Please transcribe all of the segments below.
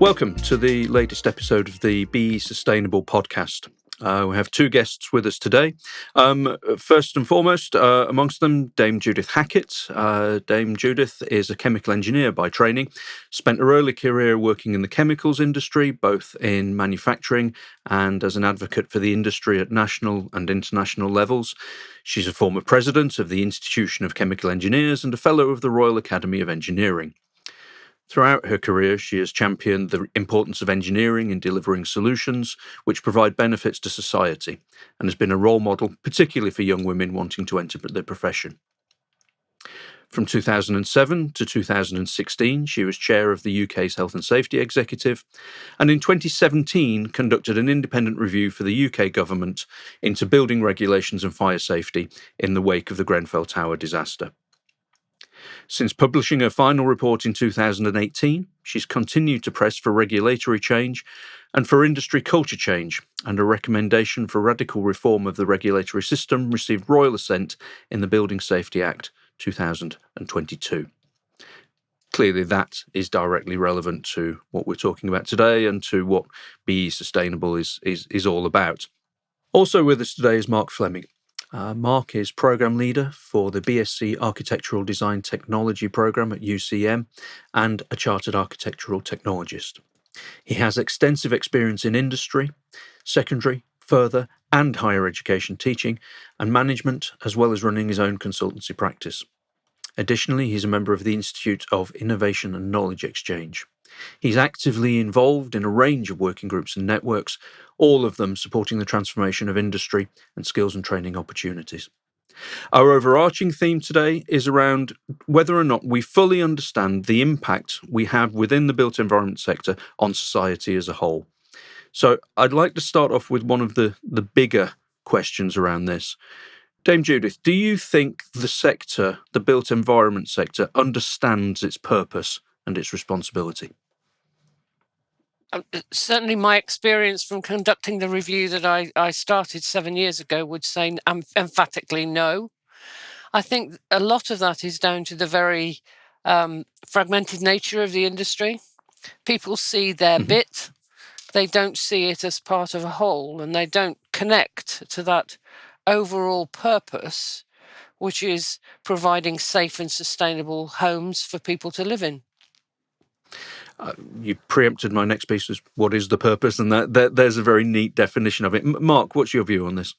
Welcome to the latest episode of the Be Sustainable podcast. We have two guests with us today. First and foremost, amongst them, Dame Judith Hackitt. Dame Judith is a chemical engineer by training, spent her early career working in the chemicals industry, both in manufacturing and as an advocate for the industry at national and international levels. She's a former president of the Institution of Chemical Engineers and a fellow of the Royal Academy of Engineering. Throughout her career, she has championed the importance of engineering in delivering solutions which provide benefits to society and has been a role model, particularly for young women wanting to enter the profession. From 2007 to 2016, she was chair of the UK's Health and Safety Executive, and in 2017 conducted an independent review for the UK government into building regulations and fire safety in the wake of the Grenfell Tower disaster. Since publishing her final report in 2018, she's continued to press for regulatory change and for industry culture change, and a recommendation for radical reform of the regulatory system received royal assent in the Building Safety Act 2022. Clearly, that is directly relevant to what we're talking about today and to what Be Sustainable is all about. Also with us today is Marc Fleming. Marc is Programme Leader for the BSc Architectural Design Technology Programme at UCEM and a Chartered Architectural Technologist. He has extensive experience in industry, secondary, further and higher education teaching and management, as well as running his own consultancy practice. Additionally, he's a member of the Institute of Innovation and Knowledge Exchange. He's actively involved in a range of working groups and networks, all of them supporting the transformation of industry and skills and training opportunities. Our overarching theme today is around whether or not we fully understand the impact we have within the built environment sector on society as a whole. So I'd like to start off with one of the bigger questions around this. Dame Judith, do you think the sector, the built environment sector, understands its purpose and its responsibility? Certainly my experience from conducting the review that I started 7 years ago would say emphatically no. I think a lot of that is down to the very fragmented nature of the industry. People see their bit, they don't see it as part of a whole, and they don't connect to that overall purpose, which is providing safe and sustainable homes for people to live in. You preempted my next piece, was what is the purpose? And there's a very neat definition of it. Marc, what's your view on this?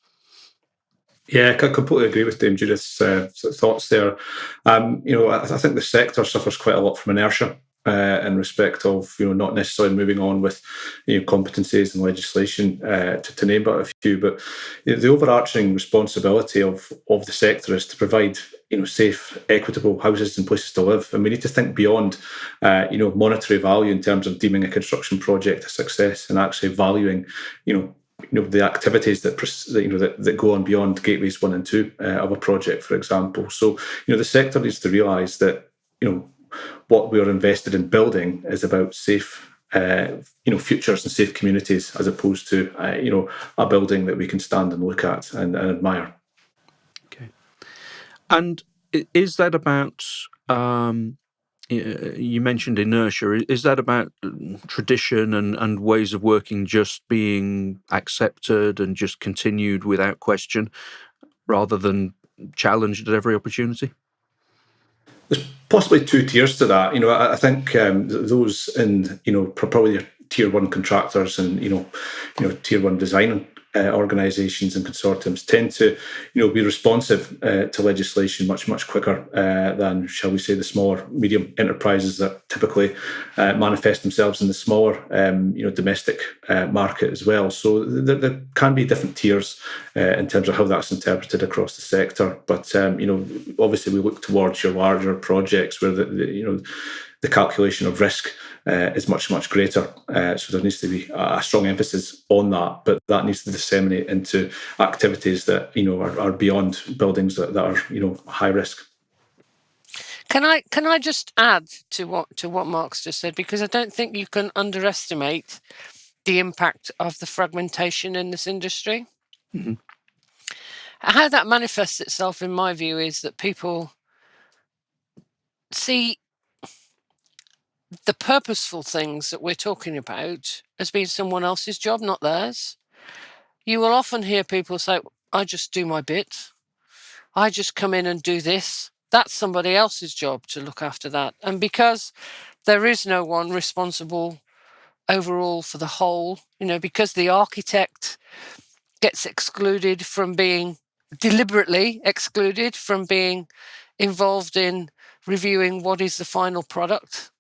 Yeah, I completely agree with Dame Judith's thoughts there. I think the sector suffers quite a lot from inertia in respect of, not necessarily moving on with, competencies and legislation, to name but a few. But the overarching responsibility of the sector is to provide, safe, equitable houses and places to live. And we need to think beyond, monetary value in terms of deeming a construction project a success and actually valuing, the activities that go on beyond gateways 1 and 2 of a project, for example. So, the sector needs to realise that, what we are invested in building is about safe, futures and safe communities, as opposed to, a building that we can stand and look at and admire. Okay. And is that about, you mentioned inertia, is that about tradition and ways of working just being accepted and just continued without question, rather than challenged at every opportunity? There's possibly two tiers to that. I think those in, probably your tier 1 contractors and, tier 1 design organisations and consortiums tend to, be responsive to legislation much quicker than, shall we say, the smaller, medium enterprises that typically manifest themselves in the smaller, domestic market as well. So there can be different tiers in terms of how that's interpreted across the sector. But obviously we look towards your larger projects where the calculation of risk is much greater. So there needs to be a strong emphasis on that, but that needs to disseminate into activities that are beyond buildings that are high risk. Can I just add to what Marc's just said, because I don't think you can underestimate the impact of the fragmentation in this industry. Mm-hmm. How that manifests itself, in my view, is that people see the purposeful things that we're talking about has been someone else's job, not theirs. You will often hear people say, I just do my bit. I just come in and do this. That's somebody else's job to look after that. And because there is no one responsible overall for the whole, because the architect gets excluded from being, deliberately excluded from being involved in reviewing what is the final product.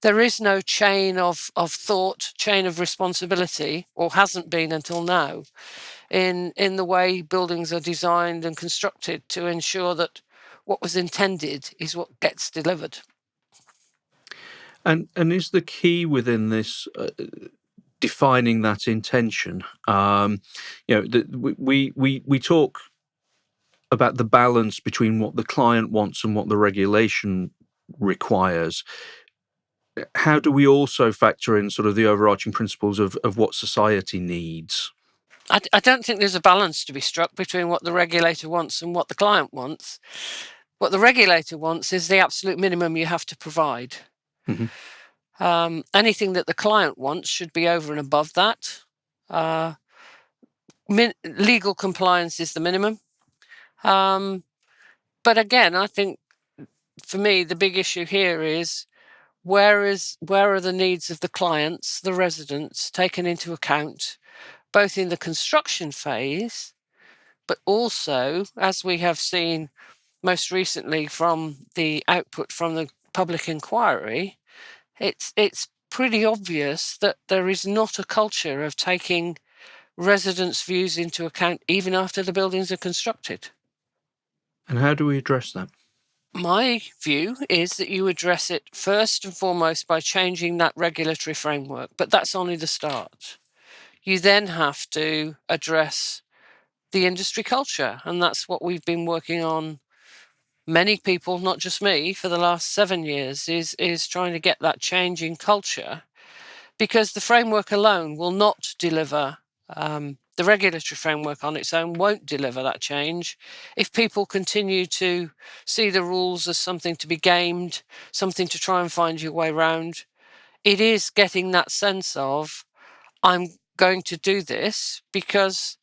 There is no chain of thought, chain of responsibility, or hasn't been until now, in the way buildings are designed and constructed to ensure that what was intended is what gets delivered. And is the key within this defining that intention? We talk about the balance between what the client wants and what the regulation requires. How do we also factor in sort of the overarching principles of what society needs? I don't think there's a balance to be struck between what the regulator wants and what the client wants. What the regulator wants is the absolute minimum you have to provide. Mm-hmm. Anything that the client wants should be over and above that. Legal compliance is the minimum. But again, I think for me, the big issue here is where are the needs of the clients, the residents, taken into account, both in the construction phase, but also, as we have seen most recently from the output from the public inquiry, it's pretty obvious that there is not a culture of taking residents' views into account even after the buildings are constructed. And how do we address that? My view is that you address it first and foremost by changing that regulatory framework, but that's only the start. You then have to address the industry culture, and that's what we've been working on. Many people, not just me, for the last 7 years, is trying to get that change in culture, because the framework alone will not deliver. The regulatory framework on its own won't deliver that change if people continue to see the rules as something to be gamed, something to try and find your way around. It is getting that sense of, I'm going to do this because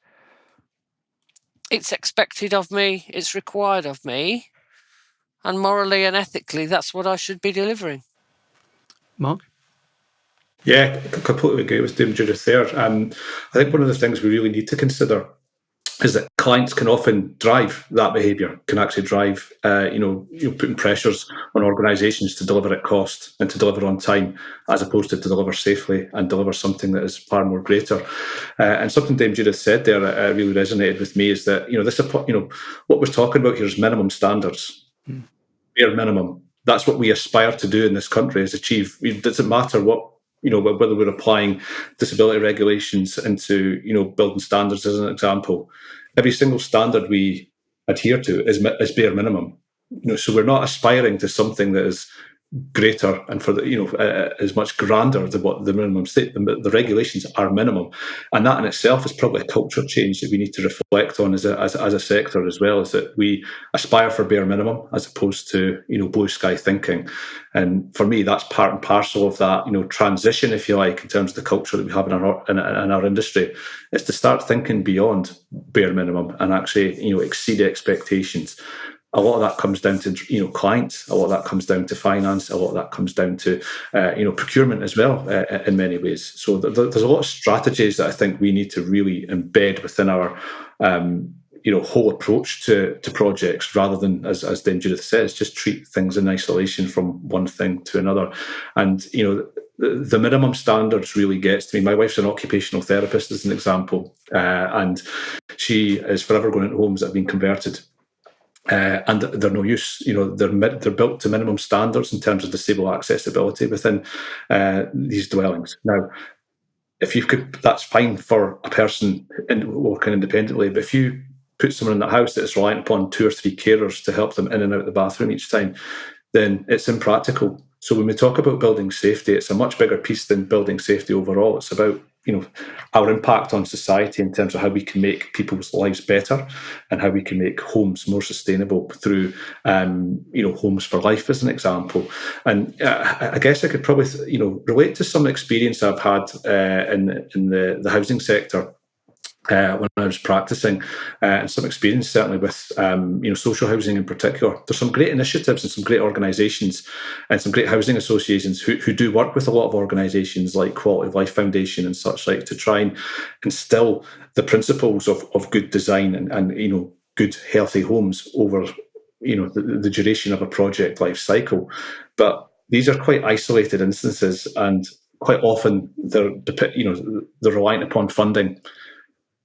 it's expected of me, it's required of me, and morally and ethically, that's what I should be delivering. Marc? Yeah, completely agree with Dame Judith there. I think one of the things we really need to consider is that clients can often drive that behaviour, can actually drive, putting pressures on organisations to deliver at cost and to deliver on time, as opposed to deliver safely and deliver something that is far more greater. And something Dame Judith said there really resonated with me is that, what we're talking about here is minimum standards, bare minimum. That's what we aspire to do in this country, is achieve. It doesn't matter what, whether we're applying disability regulations into, building standards as an example. Every single standard we adhere to is bare minimum. So we're not aspiring to something that is greater and for is much grander than what the minimum state. The regulations are minimum, and that in itself is probably a culture change that we need to reflect on as a sector as well. Is that we aspire for bare minimum as opposed to blue sky thinking. And for me, that's part and parcel of that transition, if you like, in terms of the culture that we have in our industry, is to start thinking beyond bare minimum and actually exceed expectations. A lot of that comes down to clients. A lot of that comes down to finance. A lot of that comes down to procurement as well in many ways. So there's a lot of strategies that I think we need to really embed within our whole approach to projects, rather than, as Dame Judith says, just treat things in isolation from one thing to another. And the minimum standards really gets to me. My wife's an occupational therapist, as an example, and she is forever going into homes that have been converted. And they're no use. They're built to minimum standards in terms of disabled accessibility within these dwellings. Now, if you could, that's fine for a person working independently. But if you put someone in that house that is reliant upon 2 or 3 carers to help them in and out of the bathroom each time, then it's impractical. So when we talk about building safety, it's a much bigger piece than building safety overall. It's about our impact on society in terms of how we can make people's lives better and how we can make homes more sustainable through, Homes for Life as an example. And I guess I could probably, relate to some experience I've had in the housing sector. When I was practicing, and some experience certainly with social housing in particular. There's some great initiatives and some great organisations and some great housing associations who do work with a lot of organisations like Quality of Life Foundation and such like to try and instill the principles of good design and good healthy homes over the duration of a project life cycle. But these are quite isolated instances, and quite often they're reliant upon funding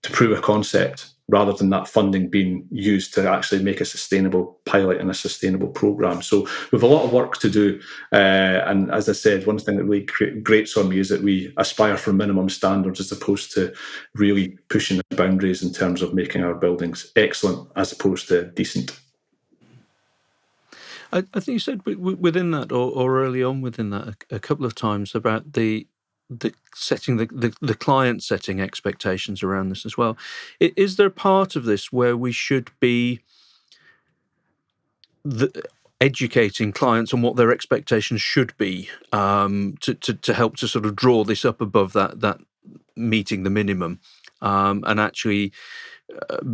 to prove a concept rather than that funding being used to actually make a sustainable pilot and a sustainable program. So we have a lot of work to do. And as I said, one thing that really grates on me is that we aspire for minimum standards as opposed to really pushing the boundaries in terms of making our buildings excellent as opposed to decent. I think you said within that, or early on within that, a couple of times about the setting the client setting expectations around this as well. Is there part of this where we should be educating clients on what their expectations should be to help to sort of draw this up above that meeting the minimum, and actually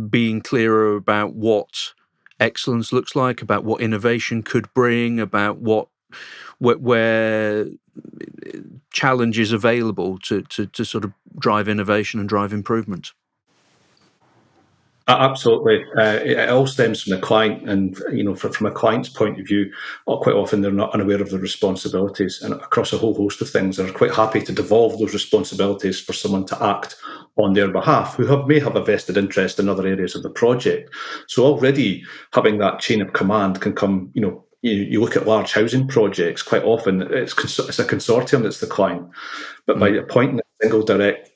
being clearer about what excellence looks like, about what innovation could bring, about where challenges available to sort of drive innovation and drive improvement? Absolutely. It all stems from the client, and from a client's point of view, quite often they're not unaware of their responsibilities, and across a whole host of things, they're quite happy to devolve those responsibilities for someone to act on their behalf, who may have a vested interest in other areas of the project. So already having that chain of command can come. You look at large housing projects. Quite often, it's a consortium that's the client, but by appointing a single direct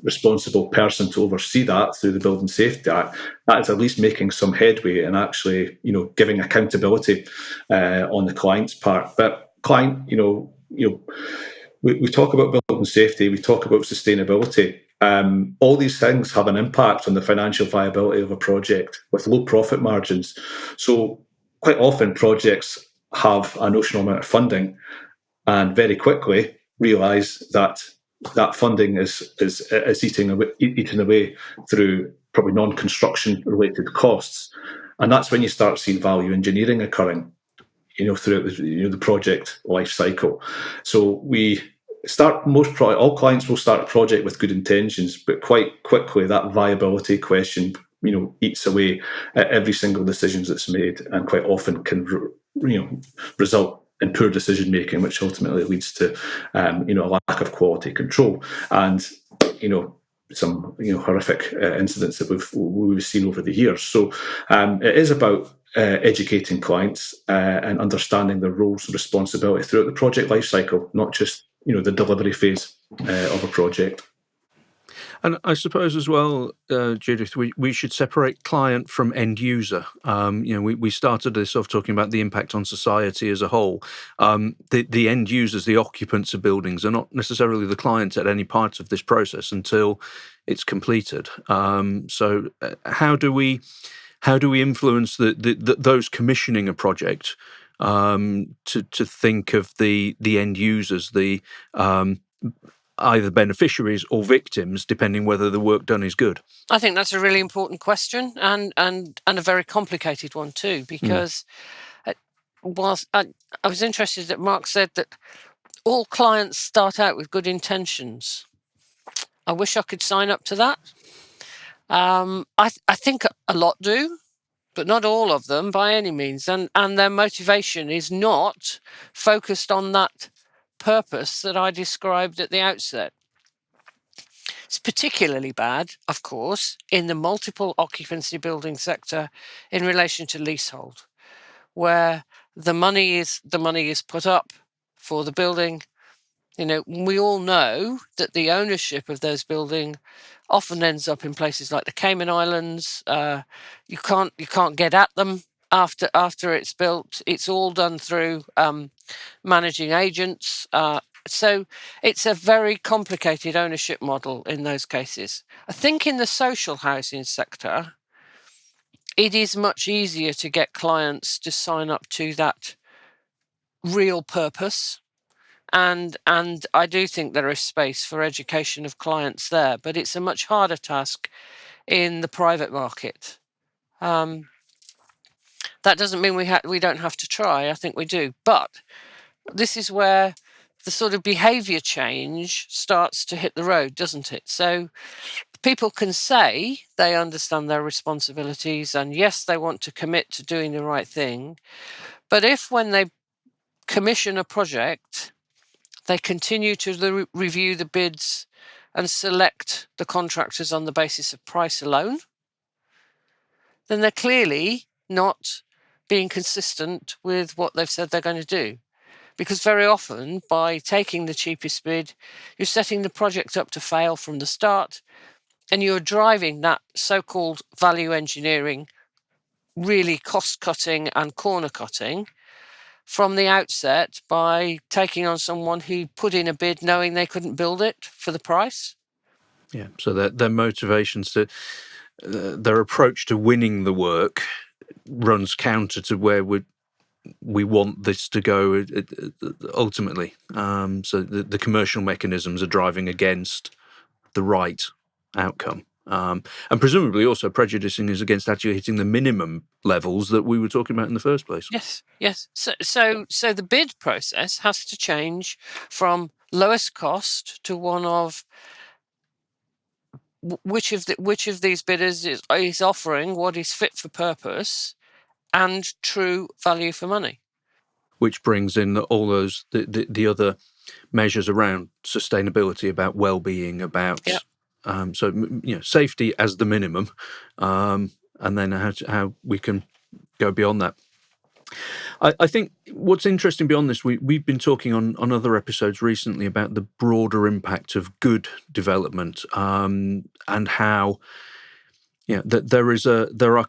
responsible person to oversee that through the Building Safety Act, that is at least making some headway and actually, giving accountability on the client's part. But client, we talk about building safety, we talk about sustainability. All these things have an impact on the financial viability of a project with low profit margins. So quite often projects have a notional amount of funding and very quickly realise that funding is eaten away through probably non-construction related costs, and that's when you start seeing value engineering occurring, throughout the project life cycle. So we start all clients will start a project with good intentions, but quite quickly that viability question eats away at every single decision that's made, and quite often can result in poor decision making, which ultimately leads to a lack of quality control and some horrific incidents that we've seen over the years. So it is about educating clients and understanding their roles and responsibility throughout the project life cycle, not just the delivery phase of a project. And I suppose as well, Judith, we should separate client from end user. We started this off talking about the impact on society as a whole. The end users, the occupants of buildings, are not necessarily the clients at any part of this process until it's completed. So how do we influence those commissioning a project to think of the end users, the either beneficiaries or victims, depending whether the work done is good? I think that's a really important question, and a very complicated one too, because whilst I was interested that Marc said that all clients start out with good intentions. I wish I could sign up to that. I think a lot do, but not all of them by any means, and their motivation is not focused on that purpose that I described at the outset. It's particularly bad, of course, in the multiple occupancy building sector in relation to leasehold, where the money is put up for the building. We all know that the ownership of those buildings often ends up in places like the Cayman Islands. You can't get at them after it's built. It's all done through managing agents. So it's a very complicated ownership model in those cases. I think in the social housing sector, it is much easier to get clients to sign up to that real purpose. And I do think there is space for education of clients there, but it's a much harder task in the private market. That doesn't mean we don't have to try. I think we do. But this is where the sort of behaviour change starts to hit the road, doesn't it? So people can say they understand their responsibilities and yes, they want to commit to doing the right thing. But if when they commission a project, they continue to review the bids and select the contractors on the basis of price alone, then they're clearly not being consistent with what they've said they're going to do. Because very often, by taking the cheapest bid, you're setting the project up to fail from the start, and you're driving that so-called value engineering, really cost-cutting and corner-cutting, from the outset by taking on someone who put in a bid knowing they couldn't build it for the price. Yeah, so their motivations to their approach to winning the work runs counter to where we want this to go ultimately. So the commercial mechanisms are driving against the right outcome. And presumably also prejudicing is against actually hitting the minimum levels that we were talking about in the first place. Yes. So the bid process has to change from lowest cost to one of which of these bidders is offering what is fit for purpose and true value for money. Which brings in all those the other measures around sustainability, about well-being, about safety as the minimum, and then how we can go beyond that. I think what's interesting beyond this, we've been talking on other episodes recently about the broader impact of good development, and how that there are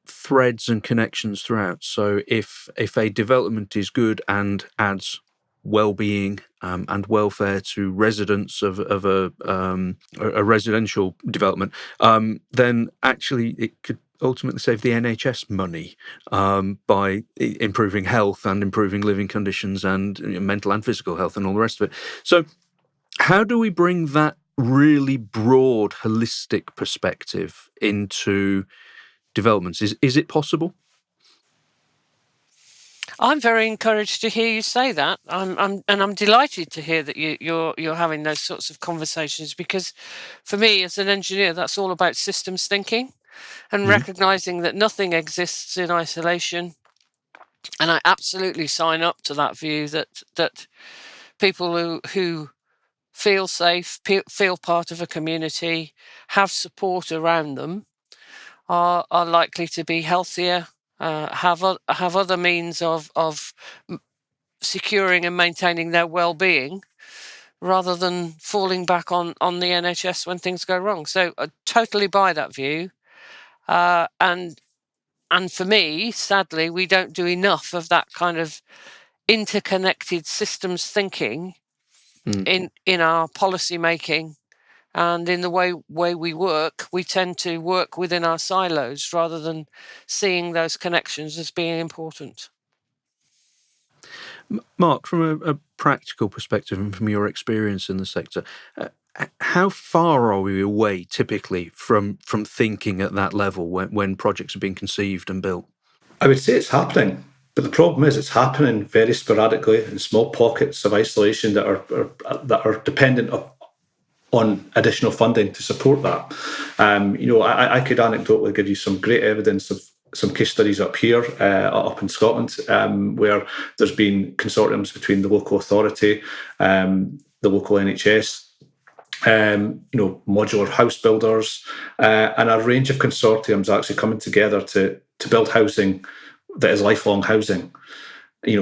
threads and connections throughout. So if a development is good and adds well-being and welfare to residents of a residential development, then actually it could ultimately save the NHS money by improving health and improving living conditions and mental and physical health and all the rest of it. So how do we bring that really broad, holistic perspective into developments? Is it possible? I'm very encouraged to hear you say that. I'm delighted to hear that you're having those sorts of conversations, because for me as an engineer, that's all about systems thinking and recognizing that nothing exists in isolation. And I absolutely sign up to that view that people who feel safe, feel part of a community, have support around them, are likely to be healthier, have other means of securing and maintaining their well-being, rather than falling back on the NHS when things go wrong. So I totally buy that view, and for me, sadly, we don't do enough of that kind of interconnected systems thinking in our policy making. And in the way we work, we tend to work within our silos rather than seeing those connections as being important. Marc, from a practical perspective and from your experience in the sector, how far are we away typically from thinking at that level when projects are being conceived and built? I would say it's happening. But the problem is it's happening very sporadically in small pockets of isolation that are dependent on additional funding to support that. I could anecdotally give you some great evidence of some case studies up here, up in Scotland, where there's been consortiums between the local authority, the local NHS, modular house builders, and a range of consortiums actually coming together to build housing that is lifelong housing.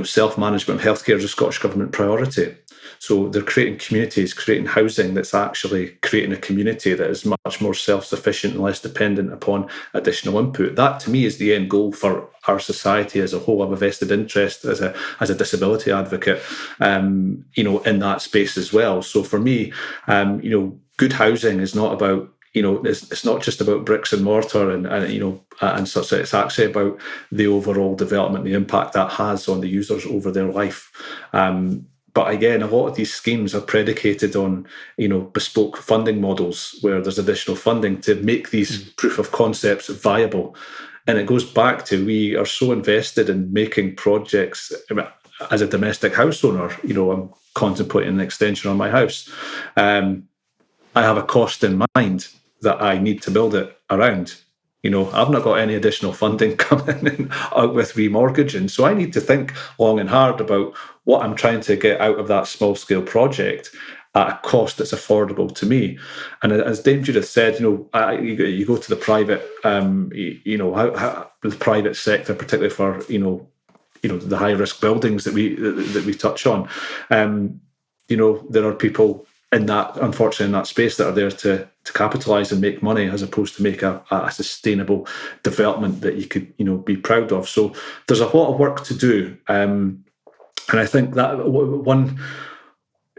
self-management of healthcare is a Scottish Government priority. So they're creating communities, creating housing that's actually creating a community that is much more self-sufficient and less dependent upon additional input. That, to me, is the end goal for our society as a whole. I have a vested interest as a disability advocate, in that space as well. So for me, good housing is not about, it's not just about bricks and mortar and such. It's actually about the overall development, the impact that has on the users over their life. But again, a lot of these schemes are predicated on, bespoke funding models where there's additional funding to make these proof of concepts viable. And it goes back to, we are so invested in making projects. As a domestic house owner, I'm contemplating an extension on my house. I have a cost in mind that I need to build it around. I've not got any additional funding coming out with remortgaging. So I need to think long and hard about what I'm trying to get out of that small scale project at a cost that's affordable to me. And as Dame Judith said, you go to the private, the private sector, particularly for, the high risk buildings that we touch on. There are people in that, unfortunately, in that space that are there to capitalise and make money, as opposed to make a sustainable development that you could, be proud of. So there's a lot of work to do, and I think that one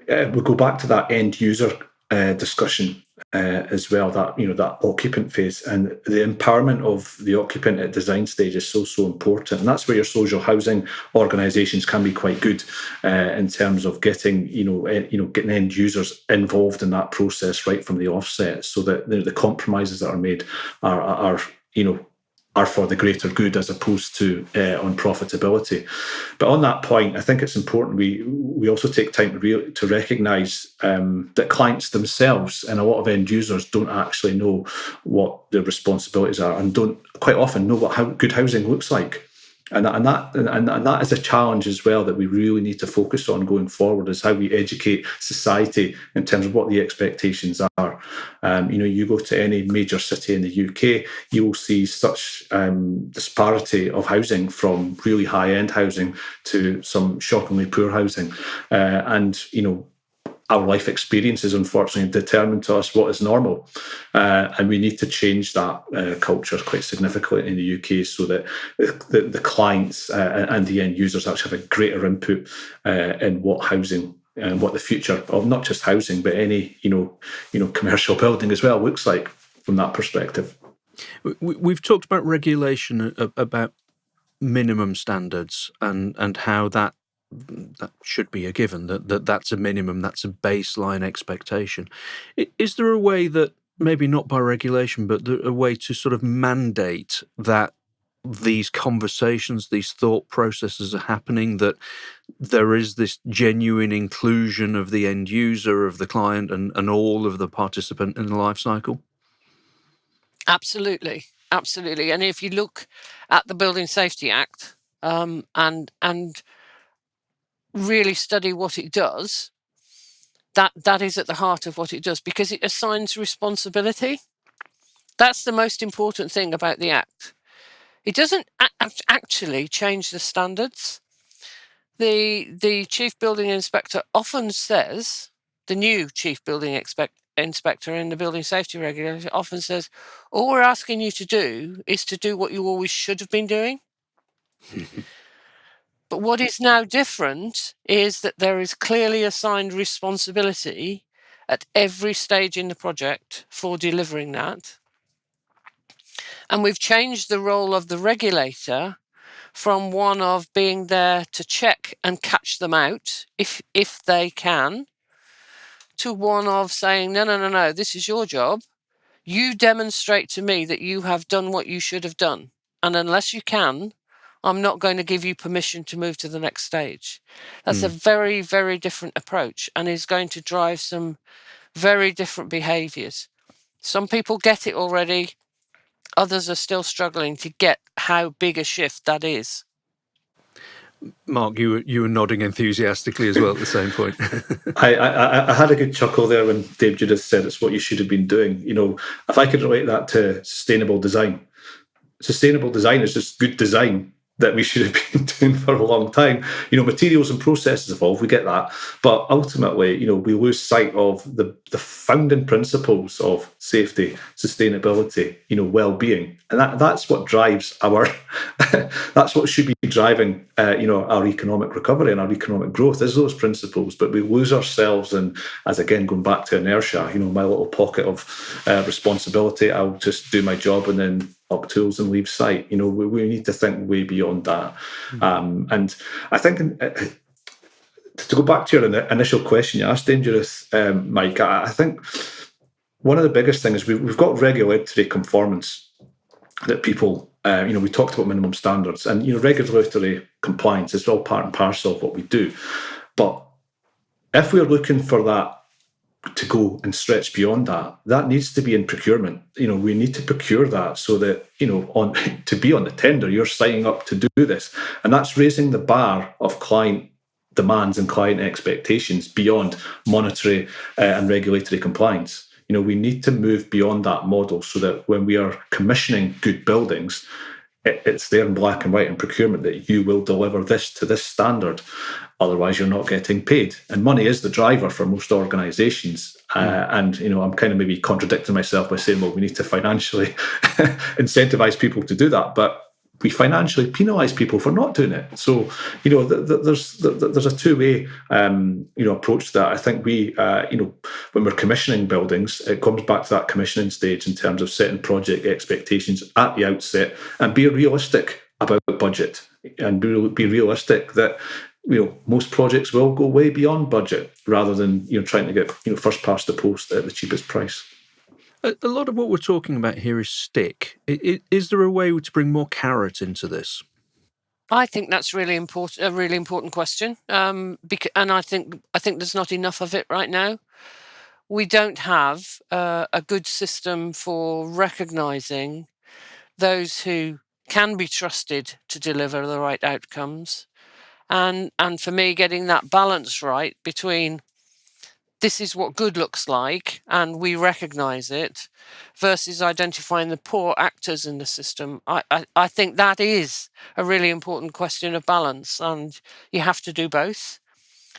we'll go back to that end user discussion as well. That that occupant phase and the empowerment of the occupant at design stage is so important, and that's where your social housing organisations can be quite good in terms of getting getting end users involved in that process right from the offset, so that the compromises that are made are for the greater good as opposed to on profitability. But on that point, I think it's important we also take time to recognise that clients themselves and a lot of end users don't actually know what their responsibilities are, and don't quite often know what good housing looks like. And that is a challenge as well that we really need to focus on going forward, is how we educate society in terms of what the expectations are. You go to any major city in the UK, you will see such disparity of housing, from really high-end housing to some shockingly poor housing. Our life experiences, unfortunately, determine to us what is normal. And we need to change that culture quite significantly in the UK, so that the clients and the end users actually have a greater input in what housing and what the future of not just housing, but any commercial building as well looks like from that perspective. We've talked about regulation, about minimum standards, and how that should be a given, that's a minimum, that's a baseline expectation. Is there a way that, maybe not by regulation, but a way to sort of mandate that these conversations, these thought processes are happening, that there is this genuine inclusion of the end user, of the client, and all of the participant in the life cycle? Absolutely. And if you look at the Building Safety Act and really study what it does, that is at the heart of what it does, because it assigns responsibility. That's the most important thing about the Act. It doesn't actually change the standards. The Chief Building Inspector often says, the new Chief Building Inspector in the Building Safety Regulation often says, all we're asking you to do is to do what you always should have been doing. But what is now different is that there is clearly assigned responsibility at every stage in the project for delivering that. And we've changed the role of the regulator from one of being there to check and catch them out if they can, to one of saying, no, this is your job. You demonstrate to me that you have done what you should have done. And unless you can, I'm not going to give you permission to move to the next stage. That's a very, very different approach, and is going to drive some very different behaviours. Some people get it already. Others are still struggling to get how big a shift that is. Marc, you were nodding enthusiastically as well at the same point. I had a good chuckle there when Dame Judith said it's what you should have been doing. If I could relate that to sustainable design is just good design that we should have been doing for a long time. Materials and processes evolve, we get that. But ultimately, we lose sight of the founding principles of safety, sustainability, well-being. And that's what drives that's what should be driving, our economic recovery and our economic growth, is those principles. But we lose ourselves, and as again, going back to inertia, my little pocket of responsibility, I'll just do my job and then up tools and leave site. We need to think way beyond that. And I think to go back to your initial question you asked, Judith, Mike, I think one of the biggest things is we've got regulatory conformance that people, we talked about minimum standards, and regulatory compliance is all part and parcel of what we do. But if we're looking for that to go and stretch beyond that needs to be in procurement. We need to procure that so that, to be on the tender, you're signing up to do this. And that's raising the bar of client demands and client expectations beyond monetary and regulatory compliance. We need to move beyond that model so that when we are commissioning good buildings, it's there in black and white in procurement that you will deliver this to this standard. Otherwise, you're not getting paid. And money is the driver for most organisations. And, I'm kind of maybe contradicting myself by saying, well, we need to financially incentivise people to do that. But we financially penalise people for not doing it. So, there's a two-way, approach to that. I think we, when we're commissioning buildings, it comes back to that commissioning stage in terms of setting project expectations at the outset and be realistic about budget, and be realistic that, most projects will go way beyond budget rather than, trying to get, first past the post at the cheapest price. A lot of what we're talking about here is stick. Is there a way to bring more carrot into this? I think that's really important. A really important question. And I think there's not enough of it right now. We don't have a good system for recognising those who can be trusted to deliver the right outcomes, and for me, getting that balance right between this is what good looks like and we recognise it, versus identifying the poor actors in the system. I think that is a really important question of balance, and you have to do both.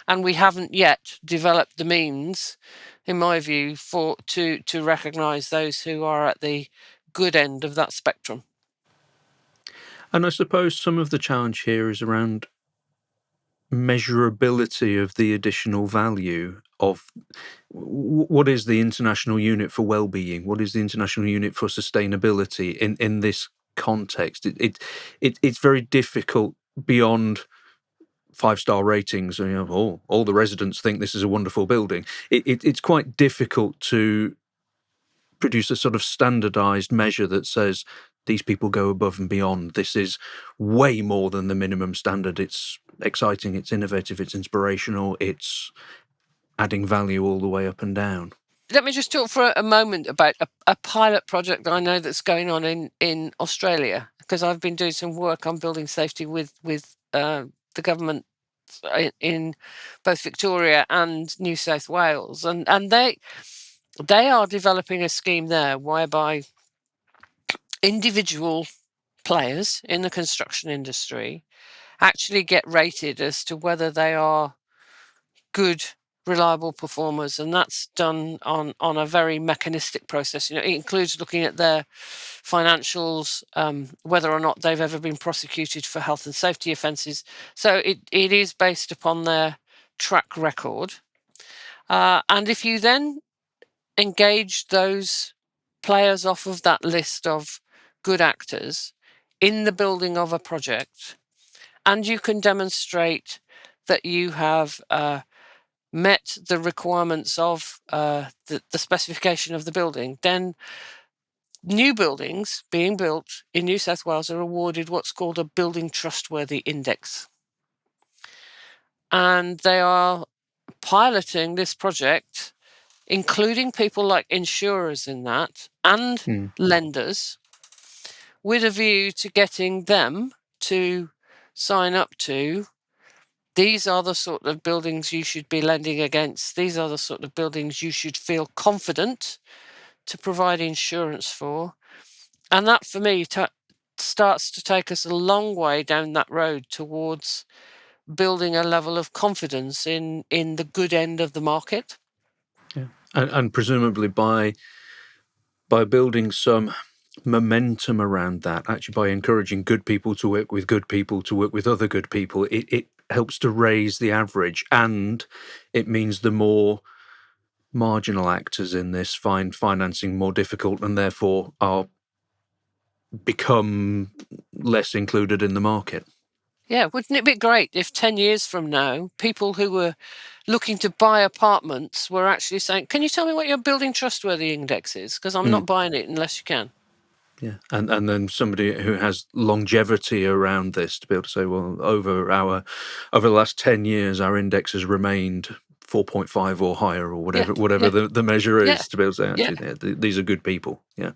And we haven't yet developed the means, in my view, to recognise those who are at the good end of that spectrum. And I suppose some of the challenge here is around measurability of the additional value of what is the international unit for well-being, what is the international unit for sustainability in this context. It's very difficult beyond 5-star ratings, all the residents think this is a wonderful building. It's quite difficult to produce a sort of standardized measure that says these people go above and beyond. This is way more than the minimum standard. It's exciting, it's innovative, it's inspirational, it's adding value all the way up and down. Let me just talk for a moment about a pilot project that I know that's going on in Australia, because I've been doing some work on building safety with the government in both Victoria and New South Wales, and they are developing a scheme there whereby individual players in the construction industry actually get rated as to whether they are good, reliable performers, and that's done on a very mechanistic process. It includes looking at their financials, whether or not they've ever been prosecuted for health and safety offences. So it is based upon their track record. And if you then engage those players off of that list of good actors in the building of a project, and you can demonstrate that you have met the requirements of the specification of the building, then new buildings being built in New South Wales are awarded what's called a Building Trustworthy Index. And they are piloting this project, including people like insurers in that and lenders, with a view to getting them to sign up to, these are the sort of buildings you should be lending against, these are the sort of buildings you should feel confident to provide insurance for. And that, for me, starts to take us a long way down that road towards building a level of confidence in the good end of the market. Yeah, and presumably by building some momentum around that, actually by encouraging good people to work with good people to work with other good people, it helps to raise the average, and it means the more marginal actors in this find financing more difficult and therefore become less included in the market. Yeah, wouldn't it be great if 10 years from now, people who were looking to buy apartments were actually saying, can you tell me what your building trustworthy index is? Because I'm not buying it unless you can. Yeah, and then somebody who has longevity around this to be able to say, well, over the last 10 years, our index has remained 4.5 or higher, or whatever the measure is, to be able to say, actually, these are good people. Yeah.